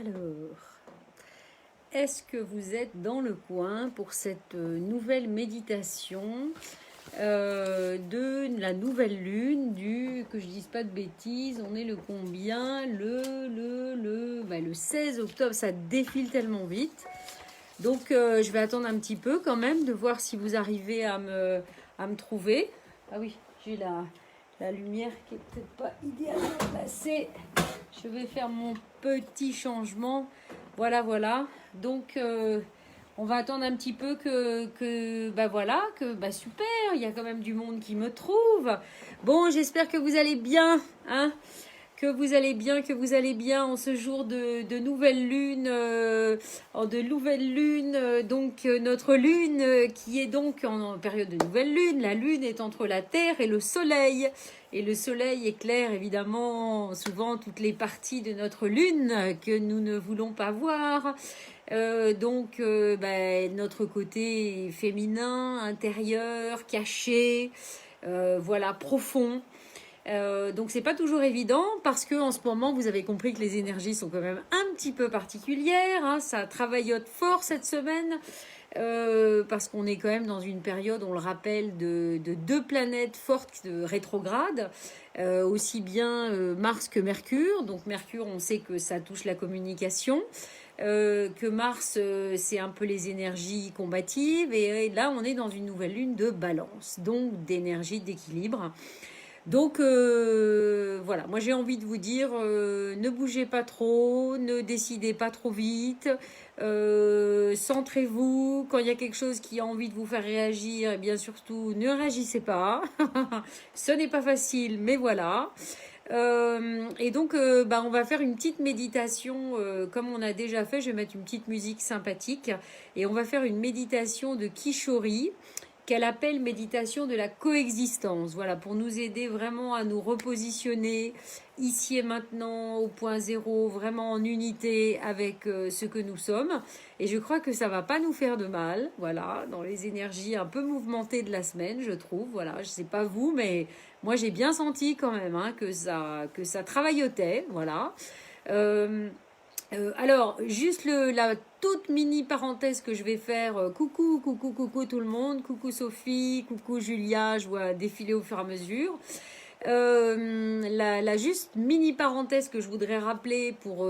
Alors, est-ce que vous êtes dans le coin pour cette nouvelle méditation de la nouvelle lune que je dise pas de bêtises, on est le combien? Le 16 octobre, ça défile tellement vite. Donc, je vais attendre un petit peu quand même de voir si vous arrivez à me trouver. Ah oui, j'ai la lumière qui est peut-être pas idéalement placée. Je vais faire mon petit changement. Voilà. Donc, on va attendre un petit peu super, il y a quand même du monde qui me trouve. Bon, j'espère que vous allez bien, hein, que vous allez bien en ce jour de nouvelle lune, notre lune qui est donc en période de nouvelle lune. La lune est entre la terre et le soleil. Et le soleil éclaire évidemment souvent toutes les parties de notre lune que nous ne voulons pas voir. Notre côté féminin, intérieur, caché, profond. Donc c'est pas toujours évident parce que en ce moment vous avez compris que les énergies sont quand même un petit peu particulières, hein, ça travaillote fort cette semaine parce qu'on est quand même dans une période, on le rappelle, de deux planètes fortes rétrogrades, aussi bien Mars que Mercure. Donc Mercure, on sait que ça touche la communication, que Mars c'est un peu les énergies combatives, et là on est dans une nouvelle lune de balance, donc d'énergie d'équilibre. Donc voilà, moi j'ai envie de vous dire, ne bougez pas trop, ne décidez pas trop vite, centrez-vous. Quand il y a quelque chose qui a envie de vous faire réagir, et bien surtout ne réagissez pas. Ce n'est pas facile, mais voilà. On va faire une petite méditation comme on a déjà fait. Je vais mettre une petite musique sympathique et on va faire une méditation de Kishori, qu'elle appelle méditation de la coexistence. Voilà, pour nous aider vraiment à nous repositionner ici et maintenant au point zéro, vraiment en unité avec ce que nous sommes. Et je crois que ça va pas nous faire de mal, voilà, dans les énergies un peu mouvementées de la semaine, je trouve. Voilà, je sais pas vous, mais moi j'ai bien senti quand même que ça travaillotait, voilà. Alors, juste la toute mini parenthèse que je vais faire. Coucou tout le monde. Coucou Sophie, coucou Julia, je vois défiler au fur et à mesure. La juste mini parenthèse que je voudrais rappeler pour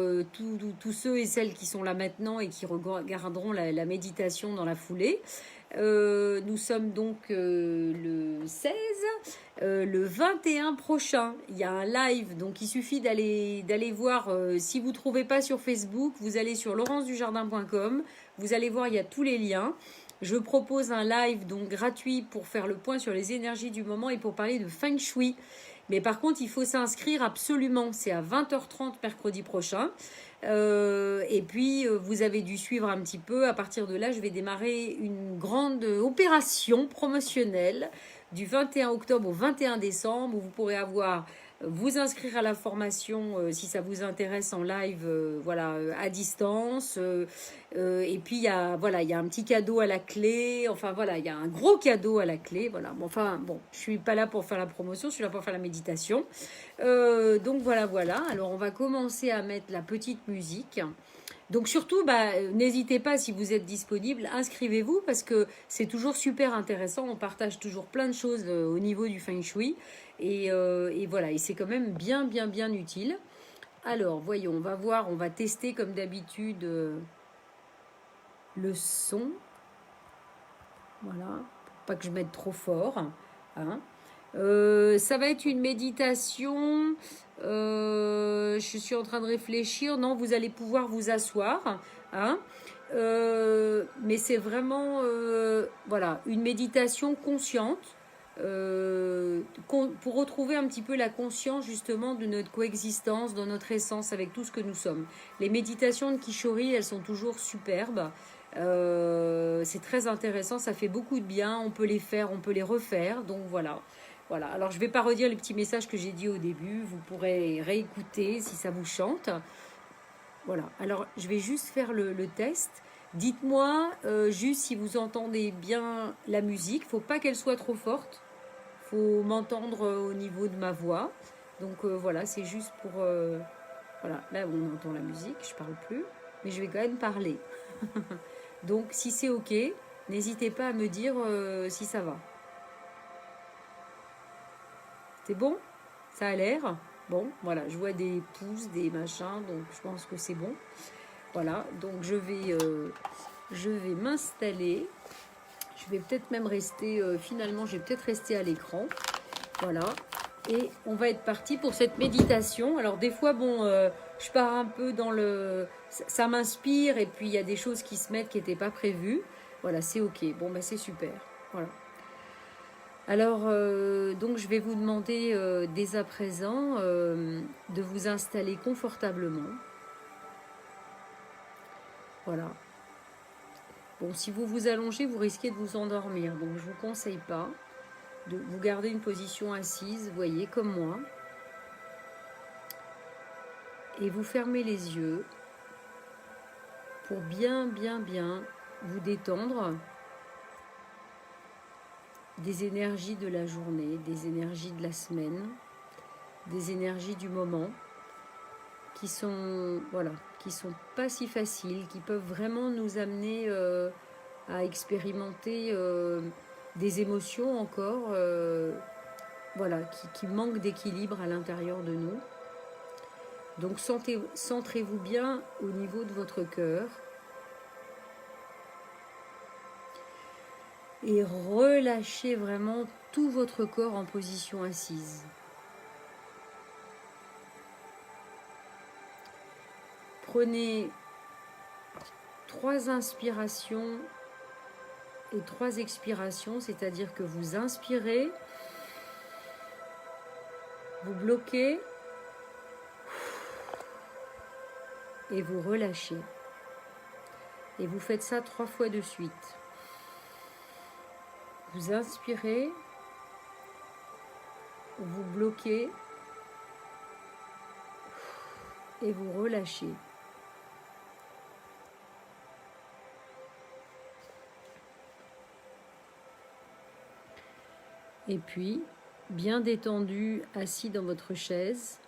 tous ceux et celles qui sont là maintenant et qui regarderont la méditation dans la foulée. Nous sommes donc le 16, le 21 prochain. Il y a un live, donc il suffit d'aller voir. Si vous ne trouvez pas sur Facebook, vous allez sur laurence-dujardin.com. Vous allez voir, il y a tous les liens. Je propose un live donc gratuit pour faire le point sur les énergies du moment et pour parler de Feng Shui. Mais par contre, il faut s'inscrire absolument. C'est à 20h30 mercredi prochain. Et puis, vous avez dû suivre un petit peu. À partir de là, je vais démarrer une grande opération promotionnelle du 21 octobre au 21 décembre où vous pourrez vous inscrire à la formation si ça vous intéresse en live, à distance. Et puis il y a un petit cadeau à la clé. Enfin voilà, il y a un gros cadeau à la clé. Voilà. Je suis pas là pour faire la promotion, je suis là pour faire la méditation. Donc voilà. Alors on va commencer à mettre la petite musique. Donc surtout, n'hésitez pas, si vous êtes disponible, inscrivez-vous parce que c'est toujours super intéressant. On partage toujours plein de choses au niveau du Feng Shui. Et voilà, et c'est quand même bien utile. Alors, voyons, on va voir, on va tester comme d'habitude le son. Voilà, pour pas que je mette trop fort. Hein. Ça va être une méditation. Je suis en train de réfléchir. Non, vous allez pouvoir vous asseoir. Hein. Mais c'est vraiment une méditation consciente. Pour retrouver un petit peu la conscience justement de notre coexistence, dans notre essence avec tout ce que nous sommes. Les méditations de Kishori, elles sont toujours superbes. C'est très intéressant, ça fait beaucoup de bien, on peut les faire, on peut les refaire, donc voilà. Alors je ne vais pas redire les petits messages que j'ai dit au début, vous pourrez réécouter si ça vous chante. Voilà, alors je vais juste faire le test. Dites-moi juste si vous entendez bien la musique, il ne faut pas qu'elle soit trop forte. Faut m'entendre au niveau de ma voix. Donc voilà, c'est juste pour... Là, on entend la musique, je parle plus, mais je vais quand même parler. Donc, si c'est OK, n'hésitez pas à me dire si ça va. C'est bon? Ça a l'air? Bon, voilà, je vois des pouces, des machins, donc je pense que c'est bon. Voilà, donc je vais m'installer. Je vais peut-être même rester, finalement, je vais peut-être rester à l'écran. Voilà. Et on va être parti pour cette méditation. Alors des fois, bon, je pars un peu dans le... Ça m'inspire et puis il y a des choses qui se mettent qui n'étaient pas prévues. Voilà, c'est OK. Bon, ben c'est super. Voilà. Alors, donc je vais vous demander dès à présent de vous installer confortablement. Voilà. Bon, si vous vous allongez, vous risquez de vous endormir. Donc, je ne vous conseille pas de vous garder une position assise, vous voyez, comme moi. Et vous fermez les yeux pour bien vous détendre des énergies de la journée, des énergies de la semaine, des énergies du moment qui sont, voilà, qui sont pas si faciles, qui peuvent vraiment nous amener à expérimenter des émotions encore, voilà, qui manquent d'équilibre à l'intérieur de nous. Donc centrez-vous bien au niveau de votre cœur et relâchez vraiment tout votre corps en position assise. Prenez 3 inspirations et 3 expirations, c'est-à-dire que vous inspirez, vous bloquez et vous relâchez. Et vous faites ça 3 fois de suite. Vous inspirez, vous bloquez et vous relâchez. Et puis, bien détendu, assis dans votre chaise,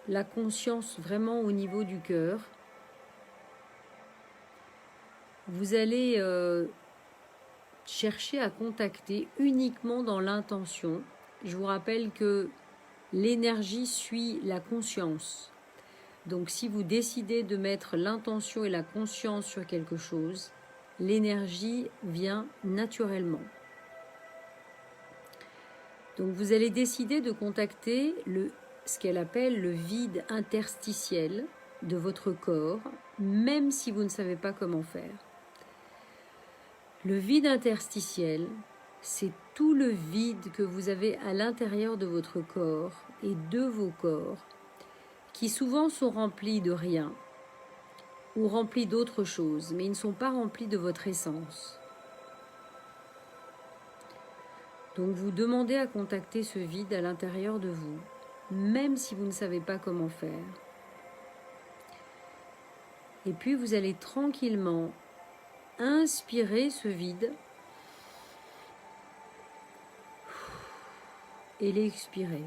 la conscience vraiment au niveau du cœur. Vous allez chercher à contacter uniquement dans l'intention. Je vous rappelle que l'énergie suit la conscience. Donc si vous décidez de mettre l'intention et la conscience sur quelque chose, l'énergie vient naturellement. Donc vous allez décider de contacter ce qu'elle appelle le vide interstitiel de votre corps, même si vous ne savez pas comment faire. Le vide interstitiel, c'est tout le vide que vous avez à l'intérieur de votre corps et de vos corps, qui souvent sont remplis de rien ou remplis d'autres choses, mais ils ne sont pas remplis de votre essence. Donc vous demandez à contacter ce vide à l'intérieur de vous, même si vous ne savez pas comment faire. Et puis vous allez tranquillement inspirer ce vide et l'expirer.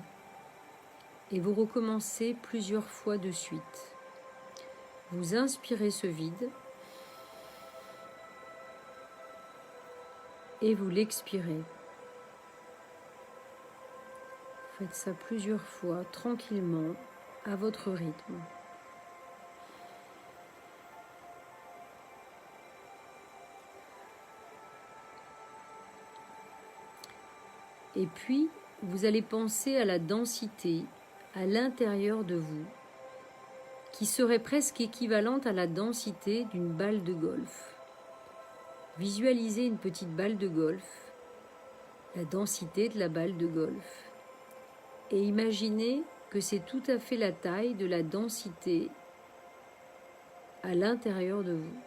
Et vous recommencez plusieurs fois de suite. Vous inspirez ce vide et vous l'expirez. Faites ça plusieurs fois, tranquillement, à votre rythme. Et puis, vous allez penser à la densité à l'intérieur de vous, qui serait presque équivalente à la densité d'une balle de golf. Visualisez une petite balle de golf, la densité de la balle de golf. Et imaginez que c'est tout à fait la taille de la densité à l'intérieur de vous.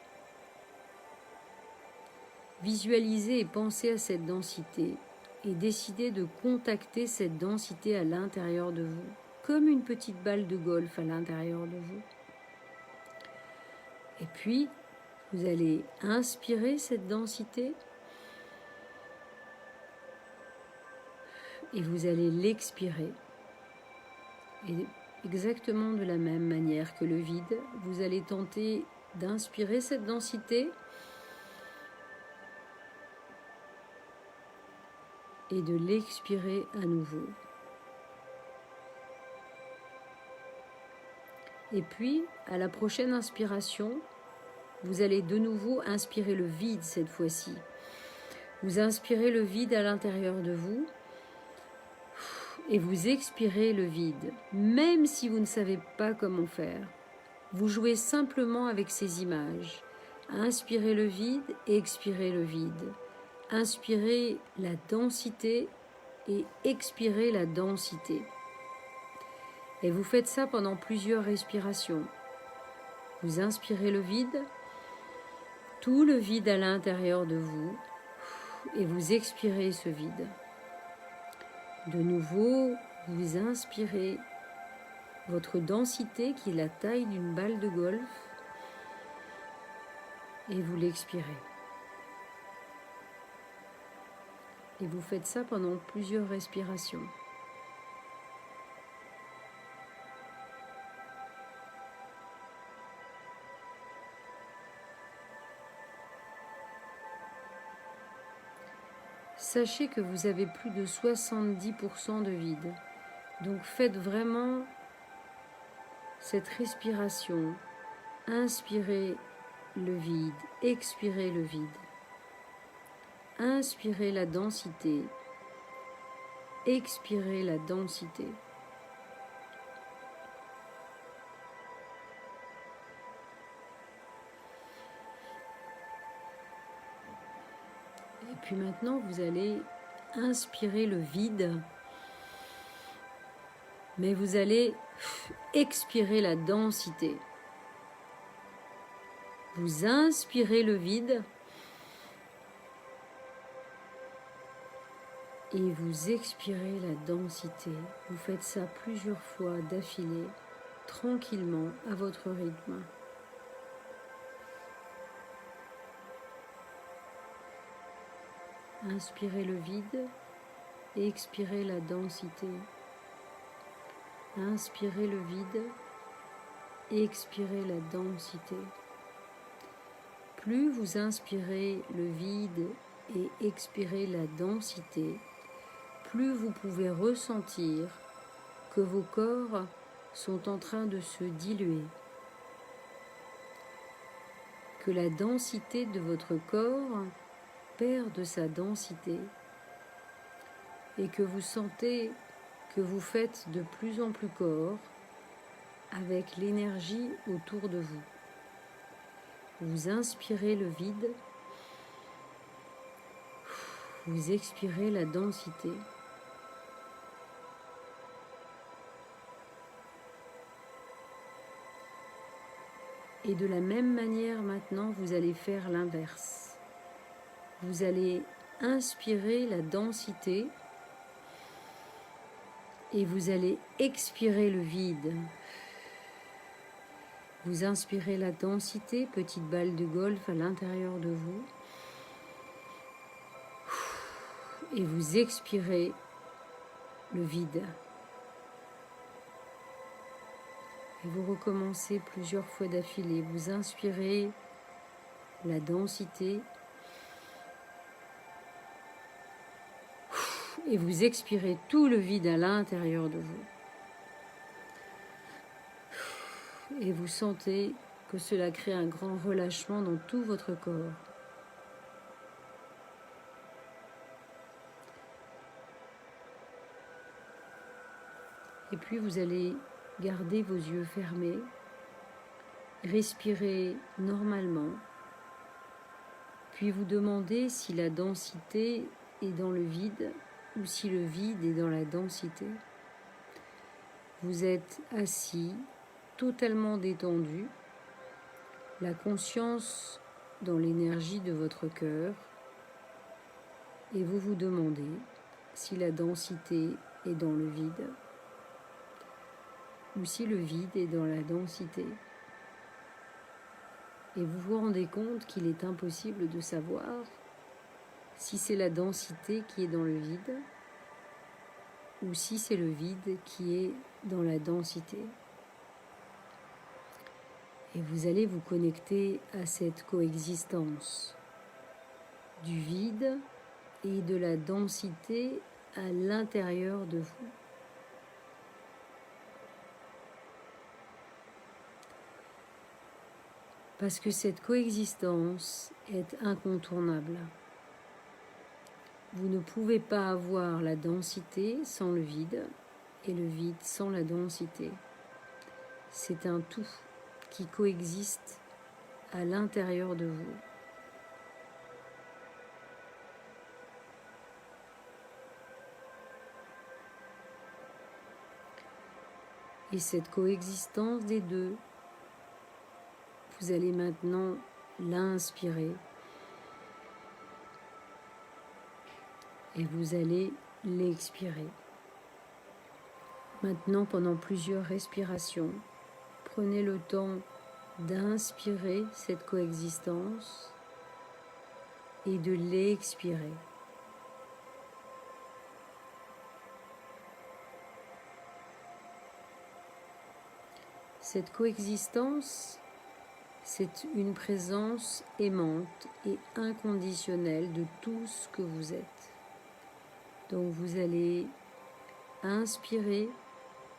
Visualisez et pensez à cette densité et décidez de contacter cette densité à l'intérieur de vous, comme une petite balle de golf à l'intérieur de vous. Et puis, vous allez inspirer cette densité et vous allez l'expirer. Et exactement de la même manière que le vide, vous allez tenter d'inspirer cette densité et de l'expirer à nouveau. Et puis, à la prochaine inspiration, vous allez de nouveau inspirer le vide cette fois-ci. Vous inspirez le vide à l'intérieur de vous et vous expirez le vide, même si vous ne savez pas comment faire. Vous jouez simplement avec ces images. Inspirez le vide et expirez le vide. Inspirez la densité et expirez la densité. Et vous faites ça pendant plusieurs respirations. Vous inspirez le vide, tout le vide à l'intérieur de vous, et vous expirez ce vide. De nouveau, vous inspirez votre densité qui est la taille d'une balle de golf et vous l'expirez. Et vous faites ça pendant plusieurs respirations. Sachez que vous avez plus de 70% de vide. Donc faites vraiment cette respiration. Inspirez le vide, expirez le vide. Inspirez la densité, expirez la densité. Et puis maintenant, vous allez inspirer le vide, mais vous allez expirer la densité. Vous inspirez le vide et vous expirez la densité. Vous faites ça plusieurs fois d'affilée, tranquillement, à votre rythme. Inspirez le vide et expirez la densité. Inspirez le vide et expirez la densité. Plus vous inspirez le vide et expirez la densité, plus vous pouvez ressentir que vos corps sont en train de se diluer, que la densité de votre corps perd de sa densité et que vous sentez que vous faites de plus en plus corps avec l'énergie autour de vous. Vous inspirez le vide, vous expirez la densité. Et de la même manière maintenant, vous allez faire l'inverse. Vous allez inspirer la densité et vous allez expirer le vide. Vous inspirez la densité, petite balle de golf à l'intérieur de vous. Et vous expirez le vide. Et vous recommencez plusieurs fois d'affilée. Vous inspirez la densité et vous expirez tout le vide à l'intérieur de vous. Et vous sentez que cela crée un grand relâchement dans tout votre corps. Et puis vous allez garder vos yeux fermés, respirer normalement, puis vous demandez si la densité est dans le vide ou si le vide est dans la densité. Vous êtes assis, totalement détendu, la conscience dans l'énergie de votre cœur, et vous vous demandez si la densité est dans le vide ou si le vide est dans la densité. Et vous vous rendez compte qu'il est impossible de savoir si c'est la densité qui est dans le vide ou si c'est le vide qui est dans la densité. Et vous allez vous connecter à cette coexistence du vide et de la densité à l'intérieur de vous. Parce que cette coexistence est incontournable. Vous ne pouvez pas avoir la densité sans le vide et le vide sans la densité. C'est un tout qui coexiste à l'intérieur de vous. Et cette coexistence des deux, vous allez maintenant l'inspirer et vous allez l'expirer. Maintenant, pendant plusieurs respirations, prenez le temps d'inspirer cette coexistence et de l'expirer. Cette coexistence, c'est une présence aimante et inconditionnelle de tout ce que vous êtes. Donc vous allez inspirer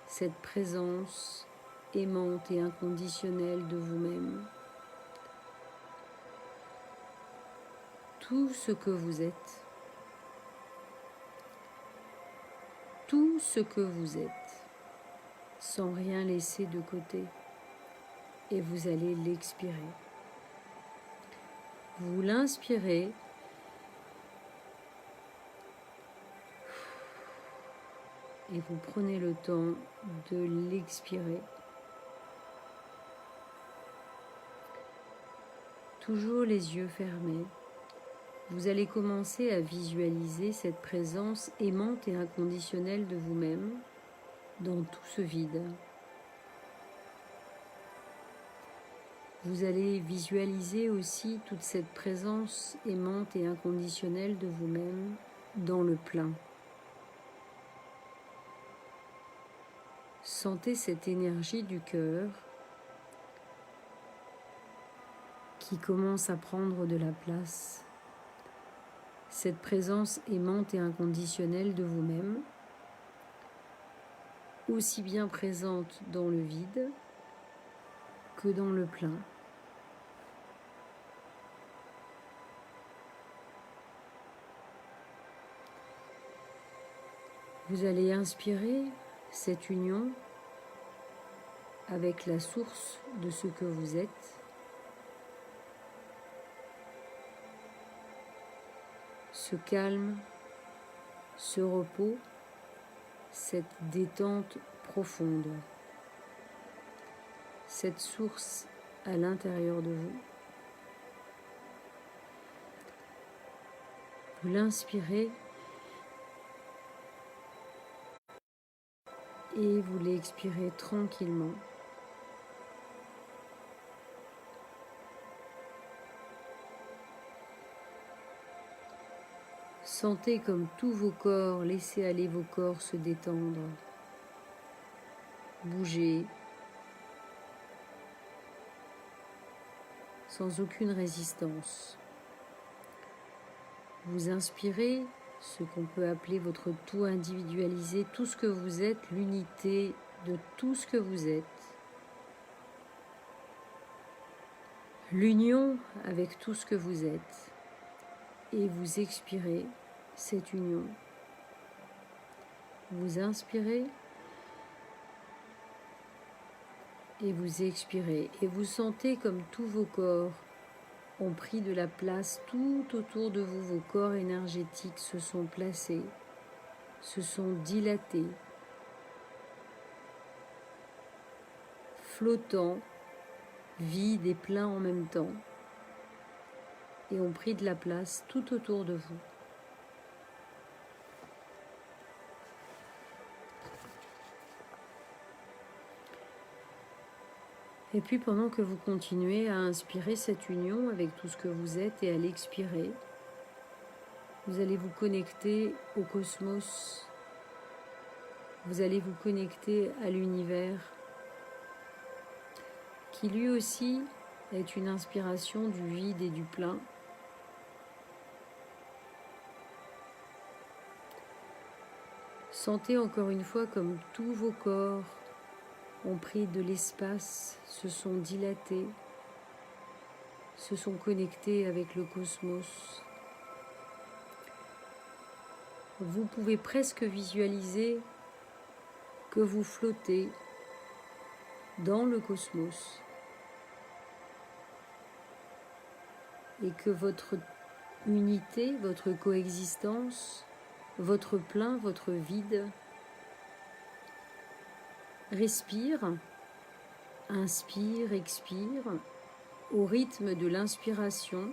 cette présence aimante et inconditionnelle de vous-même. Tout ce que vous êtes. Tout ce que vous êtes. Sans rien laisser de côté. Et vous allez l'expirer. Vous l'inspirez. Et vous prenez le temps de l'expirer. Toujours les yeux fermés. Vous allez commencer à visualiser cette présence aimante et inconditionnelle de vous-même dans tout ce vide. Vous allez visualiser aussi toute cette présence aimante et inconditionnelle de vous-même dans le plein. Sentez cette énergie du cœur qui commence à prendre de la place. Cette présence aimante et inconditionnelle de vous-même, aussi bien présente dans le vide que dans le plein. Vous allez inspirer cette union avec la source de ce que vous êtes. Ce calme, ce repos, cette détente profonde, cette source à l'intérieur de vous. Vous l'inspirez et vous l'expirez tranquillement. Sentez comme tous vos corps, laissez aller vos corps se détendre, bouger, sans aucune résistance. Vous inspirez ce qu'on peut appeler votre tout individualisé, tout ce que vous êtes, l'unité de tout ce que vous êtes. L'union avec tout ce que vous êtes. Et vous expirez cette union. Vous inspirez et vous expirez. Et vous sentez comme tous vos corps ont pris de la place tout autour de vous. Vos corps énergétiques se sont placés, se sont dilatés, flottants, vides et pleins en même temps, et ont pris de la place tout autour de vous. Et puis pendant que vous continuez à inspirer cette union avec tout ce que vous êtes et à l'expirer, vous allez vous connecter au cosmos vous allez vous connecter à l'univers qui lui aussi est une inspiration du vide et du plein. Sentez encore une fois comme tous vos corps ont pris de l'espace, se sont dilatés, se sont connectés avec le cosmos. Vous pouvez presque visualiser que vous flottez dans le cosmos et que votre unité, votre coexistence, votre plein, votre vide respire, inspire, expire au rythme de l'inspiration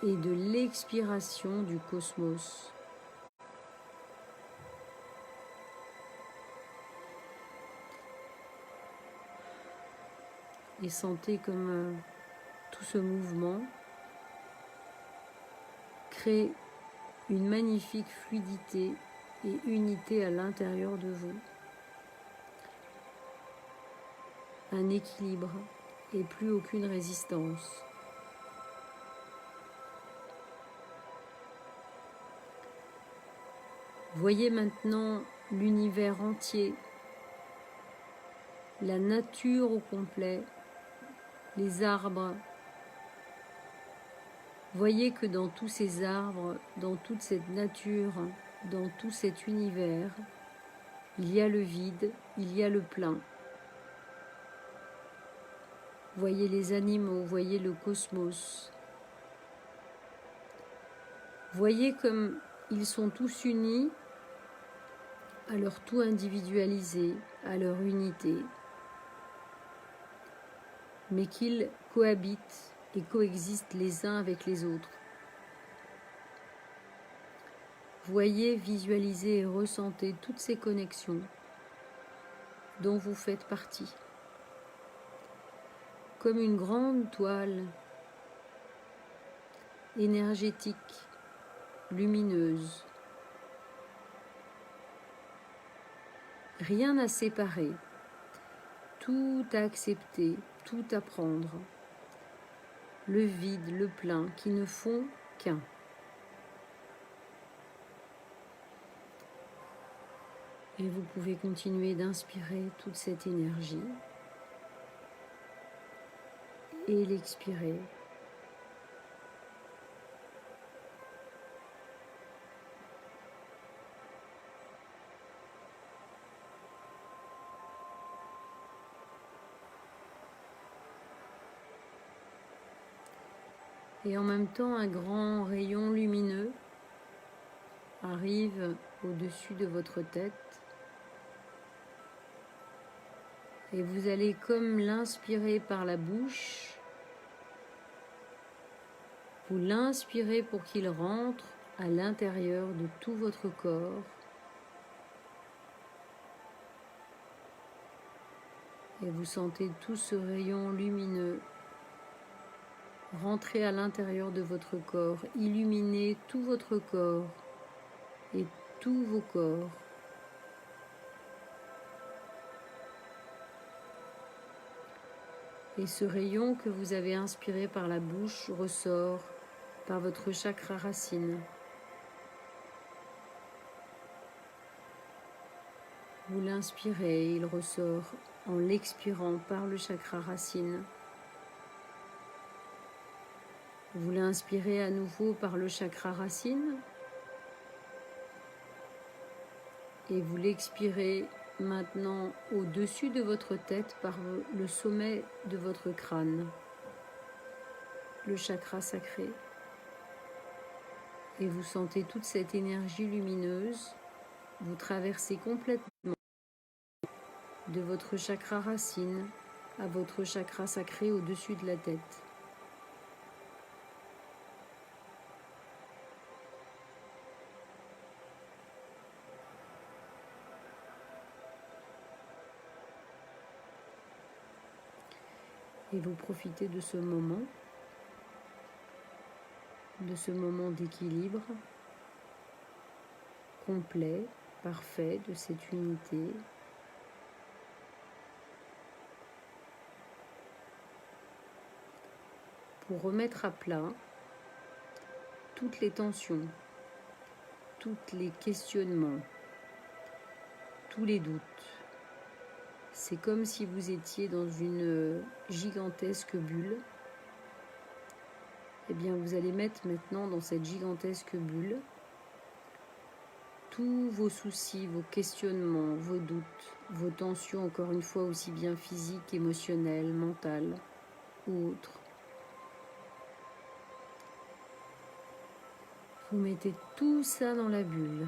et de l'expiration du cosmos. Et sentez comme tout ce mouvement crée une magnifique fluidité et unité à l'intérieur de vous. Un équilibre et plus aucune résistance. Voyez maintenant l'univers entier, la nature au complet, les arbres. Voyez que dans tous ces arbres, dans toute cette nature, dans tout cet univers, il y a le vide, il y a le plein. Voyez les animaux, voyez le cosmos. Voyez comme ils sont tous unis à leur tout individualisé, à leur unité, mais qu'ils cohabitent et coexistent les uns avec les autres. Voyez, visualisez et ressentez toutes ces connexions dont vous faites partie. Comme une grande toile énergétique, lumineuse. Rien à séparer, tout à accepter, tout à prendre. Le vide, le plein, qui ne font qu'un. Et vous pouvez continuer d'inspirer toute cette énergie et l'expirer. Et en même temps, un grand rayon lumineux arrive au-dessus de votre tête. Et vous allez comme l'inspirer par la bouche. Vous l'inspirez pour qu'il rentre à l'intérieur de tout votre corps. Et vous sentez tout ce rayon lumineux rentrer à l'intérieur de votre corps, illuminer tout votre corps et tous vos corps. Et ce rayon que vous avez inspiré par la bouche ressort par votre chakra racine. Vous l'inspirez, il ressort en l'expirant par le chakra racine. Vous l'inspirez à nouveau par le chakra racine et vous l'expirez maintenant au-dessus de votre tête par le sommet de votre crâne, le chakra sacré. Et vous sentez toute cette énergie lumineuse vous traverser complètement de votre chakra racine à votre chakra sacré au-dessus de la tête. Et vous profitez de ce moment d'équilibre complet, parfait de cette unité. Pour remettre à plat toutes les tensions, tous les questionnements, tous les doutes. C'est comme si vous étiez dans une gigantesque bulle. Eh bien, vous allez mettre maintenant dans cette gigantesque bulle tous vos soucis, vos questionnements, vos doutes, vos tensions, encore une fois, aussi bien physiques, émotionnelles, mentales ou autres. Vous mettez tout ça dans la bulle.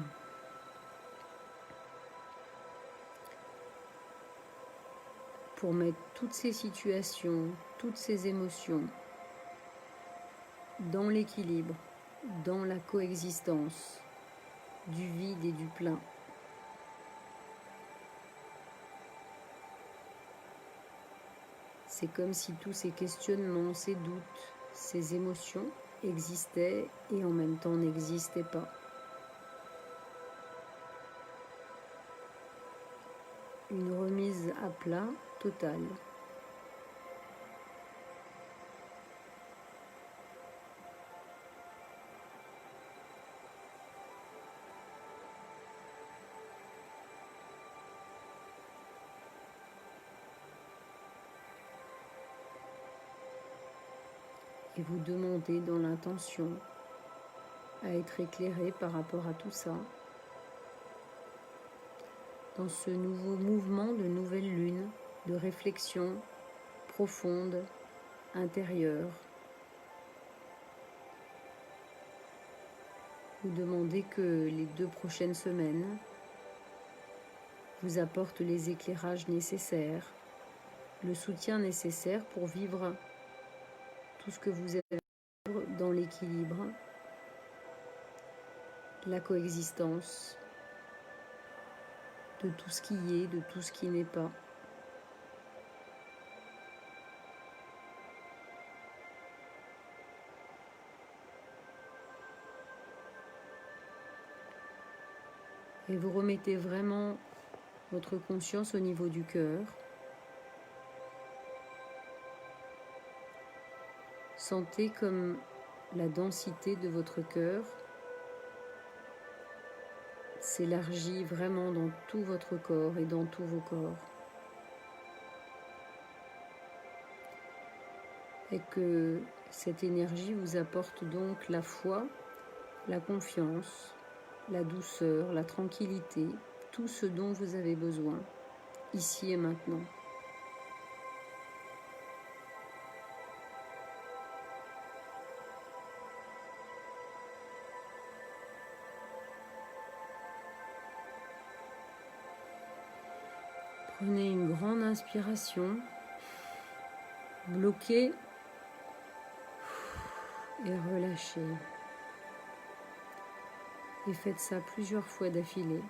Pour mettre toutes ces situations, toutes ces émotions dans l'équilibre, dans la coexistence du vide et du plein. C'est comme si tous ces questionnements, ces doutes, ces émotions existaient et en même temps n'existaient pas. Une remise à plat totale. Et vous demandez dans l'intention à être éclairé par rapport à tout ça, dans ce nouveau mouvement de nouvelle lune, de réflexion profonde, intérieure. Vous demandez que les 2 prochaines semaines vous apportent les éclairages nécessaires, le soutien nécessaire pour vivre tout ce que vous avez dans l'équilibre, la coexistence de tout ce qui est, de tout ce qui n'est pas. Et vous remettez vraiment votre conscience au niveau du cœur. Sentez comme la densité de votre cœur s'élargit vraiment dans tout votre corps et dans tous vos corps. Et que cette énergie vous apporte donc la foi, la confiance, la douceur, la tranquillité, tout ce dont vous avez besoin, ici et maintenant. Prenez une grande inspiration, bloquez et relâchez. Et faites ça plusieurs fois d'affilée,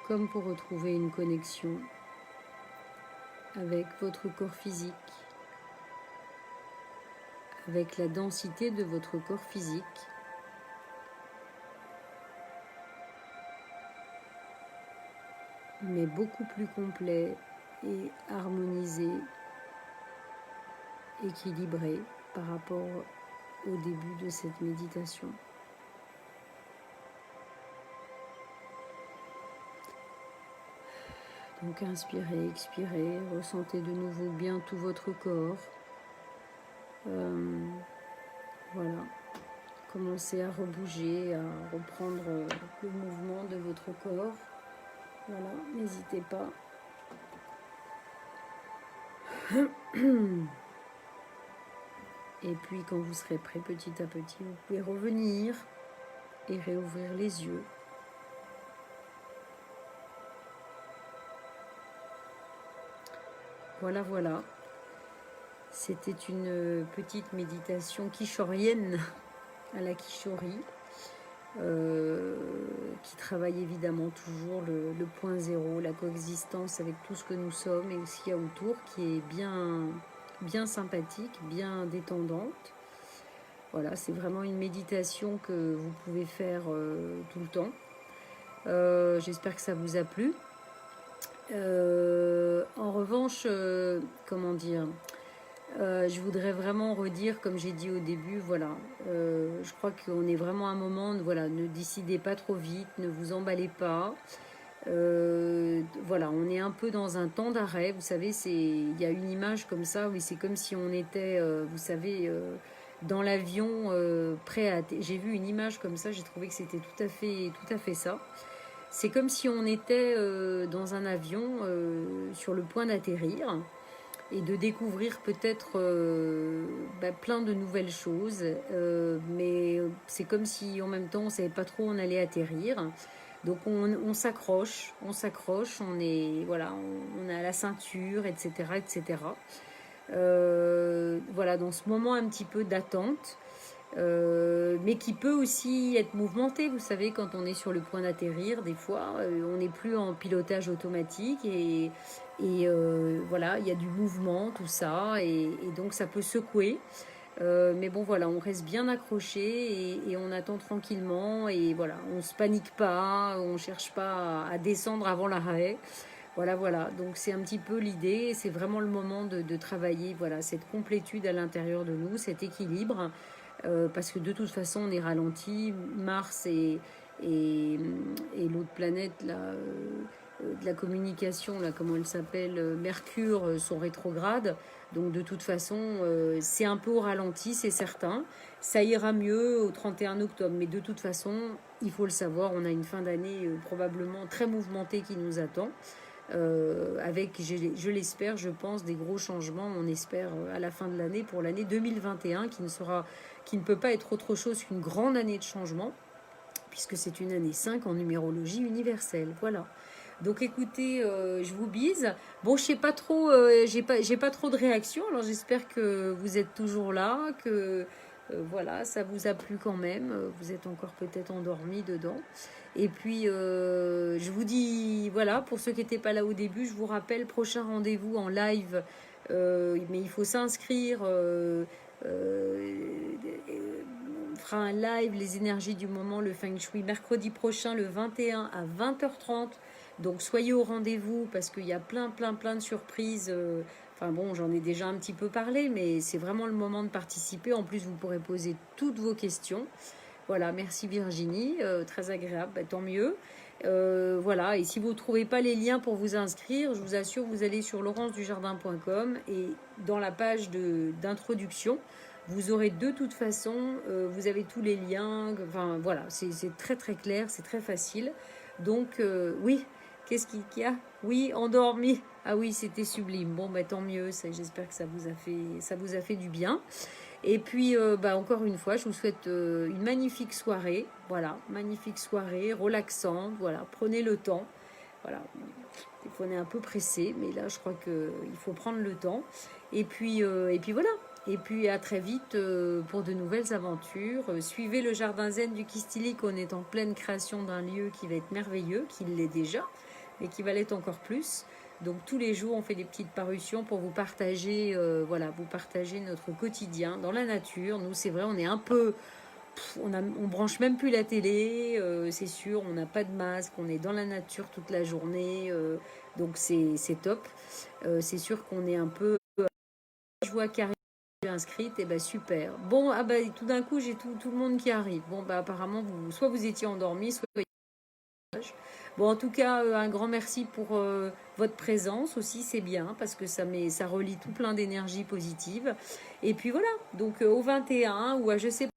comme pour retrouver une connexion avec votre corps physique, avec la densité de votre corps physique, mais beaucoup plus complet et harmonisé, équilibré par rapport au début de cette méditation. Donc inspirez, expirez, ressentez de nouveau bien tout votre corps. Voilà. Commencez à rebouger, à reprendre le mouvement de votre corps. Voilà, n'hésitez pas. Et puis quand vous serez prêt petit à petit, vous pouvez revenir et réouvrir les yeux. Voilà, voilà. C'était une petite méditation quichorienne à la quichorie, qui travaille évidemment toujours le point zéro, la coexistence avec tout ce que nous sommes et ce qu'il y a autour, qui est bien sympathique, bien détendante. Voilà, c'est vraiment une méditation que vous pouvez faire tout le temps. J'espère que ça vous a plu. En revanche, comment dire, je voudrais vraiment redire, comme j'ai dit au début, voilà, je crois qu'on est vraiment à un moment, voilà, ne décidez pas trop vite, ne vous emballez pas. Voilà, on est un peu dans un temps d'arrêt. Vous savez, il y a une image comme ça, oui, c'est comme si on était, vous savez, dans l'avion, prêt à. J'ai vu une image comme ça, j'ai trouvé que c'était tout à fait ça. C'est comme si on était dans un avion sur le point d'atterrir et de découvrir peut-être plein de nouvelles choses. Mais c'est comme si en même temps on ne savait pas trop où on allait atterrir. Donc on s'accroche, on est voilà, on a la ceinture, etc., etc. Voilà, dans ce moment un petit peu d'attente. Mais qui peut aussi être mouvementé. Vous savez, quand on est sur le point d'atterrir, des fois, on n'est plus en pilotage automatique et voilà, il y a du mouvement, tout ça, et donc ça peut secouer. Mais bon, voilà, on reste bien accroché et on attend tranquillement et voilà, on se panique pas, on cherche pas à descendre avant l'arrêt. Voilà, voilà. Donc c'est un petit peu l'idée, c'est vraiment le moment de travailler, voilà, cette complétude à l'intérieur de nous, cet équilibre. Parce que de toute façon on est ralenti. Mars et l'autre planète là, de la communication, là, comment elle s'appelle, Mercure, sont rétrogrades. Donc de toute façon, c'est un peu au ralenti, c'est certain. Ça ira mieux au 31 octobre. Mais de toute façon, il faut le savoir, on a une fin d'année probablement très mouvementée qui nous attend. Avec, je l'espère, je pense, des gros changements. On espère à la fin de l'année, pour l'année 2021, qui ne peut pas être autre chose qu'une grande année de changement, puisque c'est une année 5 en numérologie universelle. Voilà. Donc écoutez, je vous bise. Bon, je sais pas trop, j'ai pas trop de réactions. Alors j'espère que vous êtes toujours là, que voilà, ça vous a plu quand même. Vous êtes encore peut-être endormi dedans. Et puis je vous dis, voilà, pour ceux qui n'étaient pas là au début, je vous rappelle, prochain rendez-vous en live. Mais il faut s'inscrire. On fera un live, les énergies du moment, le Feng Shui, mercredi prochain, le 21 à 20h30. Donc soyez au rendez-vous parce qu'il y a plein de surprises. Enfin bon, j'en ai déjà un petit peu parlé, mais c'est vraiment le moment de participer. En plus, vous pourrez poser toutes vos questions. Voilà, merci Virginie, très agréable, tant mieux. Voilà, et si vous ne trouvez pas les liens pour vous inscrire, je vous assure, vous allez sur laurencedujardin.com et dans la page d'introduction, vous aurez de toute façon, vous avez tous les liens. Enfin voilà, c'est très clair, c'est très facile. Donc oui, qu'est-ce qu'il y a? Oui, endormi. Ah oui, c'était sublime. Bon, tant mieux, j'espère que ça vous a fait du bien. Et puis, encore une fois, je vous souhaite une magnifique soirée. Voilà, magnifique soirée, relaxante. Voilà, prenez le temps. Voilà, des fois on est un peu pressé, mais là, je crois qu'il faut prendre le temps. Et puis voilà. Et puis à très vite pour de nouvelles aventures. Suivez le Jardin Zen du Kistilic. On est en pleine création d'un lieu qui va être merveilleux, qui l'est déjà, mais qui va l'être encore plus. Donc tous les jours, on fait des petites parutions pour vous partager, vous partager notre quotidien dans la nature. Nous, c'est vrai, on est un peu, on branche même plus la télé, c'est sûr, on n'a pas de masque, on est dans la nature toute la journée, donc c'est top. C'est sûr qu'on est un peu, je vois Karine inscrite, et super. Bon, tout d'un coup, j'ai tout le monde qui arrive. Bon, apparemment, soit vous étiez endormi, soit bon, en tout cas, un grand merci pour votre présence aussi, c'est bien parce que ça relie tout plein d'énergie positive. Et puis voilà, donc au 21 ou à je sais pas.